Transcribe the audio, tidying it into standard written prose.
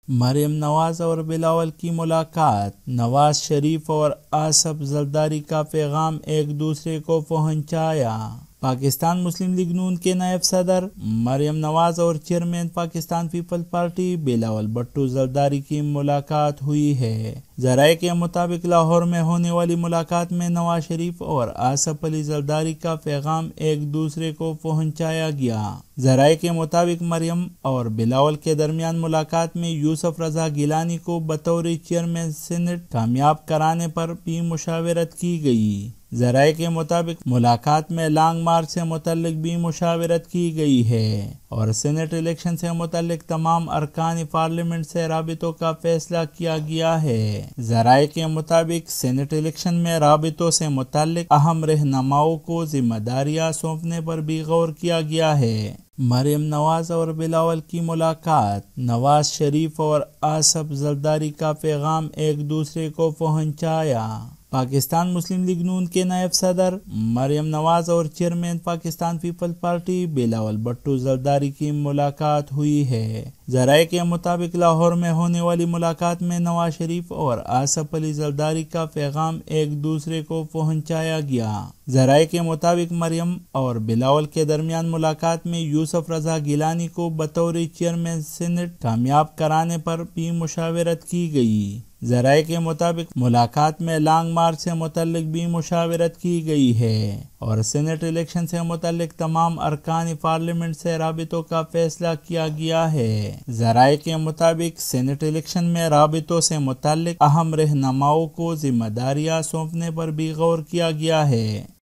مریم نواز اور بلاول کی ملاقات، نواز شریف اور آصف زرداری کا پیغام ایک دوسرے کو پہنچایا۔ پاکستان مسلم لیگ نون کے نائب صدر مریم نواز اور چیئرمین پاکستان پیپلز پارٹی بلاول بھٹو زرداری کی ملاقات ہوئی ہے۔ ذرائع کے مطابق لاہور میں ہونے والی ملاقات میں نواز شریف اور آصف علی زرداری کا پیغام ایک دوسرے کو پہنچایا گیا۔ ذرائع کے مطابق مریم اور بلاول کے درمیان ملاقات میں یوسف رضا گیلانی کو بطور چیئرمین سینیٹ کامیاب کرانے پر بھی مشاورت کی گئی۔ ذرائع کے مطابق ملاقات میں لانگ مارچ سے متعلق بھی مشاورت کی گئی ہے اور سینیٹ الیکشن سے متعلق تمام ارکان پارلیمنٹ سے رابطوں کا فیصلہ کیا گیا ہے۔ ذرائع کے مطابق سینیٹ الیکشن میں رابطوں سے متعلق اہم رہنماؤں کو ذمہ داریاں سونپنے پر بھی غور کیا گیا ہے۔ مریم نواز اور بلاول کی ملاقات، نواز شریف اور آصف زرداری کا پیغام ایک دوسرے کو پہنچایا۔ پاکستان مسلم لیگ نون کے نائب صدر مریم نواز اور چیئرمین پاکستان پیپلز پارٹی بلاول بھٹو زرداری کی ملاقات ہوئی ہے۔ ذرائع کے مطابق لاہور میں ہونے والی ملاقات میں نواز شریف اور آصف علی زرداری کا پیغام ایک دوسرے کو پہنچایا گیا۔ ذرائع کے مطابق مریم اور بلاول کے درمیان ملاقات میں یوسف رضا گیلانی کو بطور چیئرمین سینیٹ کامیاب کرانے پر بھی مشاورت کی گئی۔ ذرائع کے مطابق ملاقات میں لانگ مارچ سے متعلق بھی مشاورت کی گئی ہے اور سینیٹ الیکشن سے متعلق تمام ارکان پارلیمنٹ سے رابطوں کا فیصلہ کیا گیا ہے۔ ذرائع کے مطابق سینیٹ الیکشن میں رابطوں سے متعلق اہم رہنماؤں کو ذمہ داریاں سونپنے پر بھی غور کیا گیا ہے۔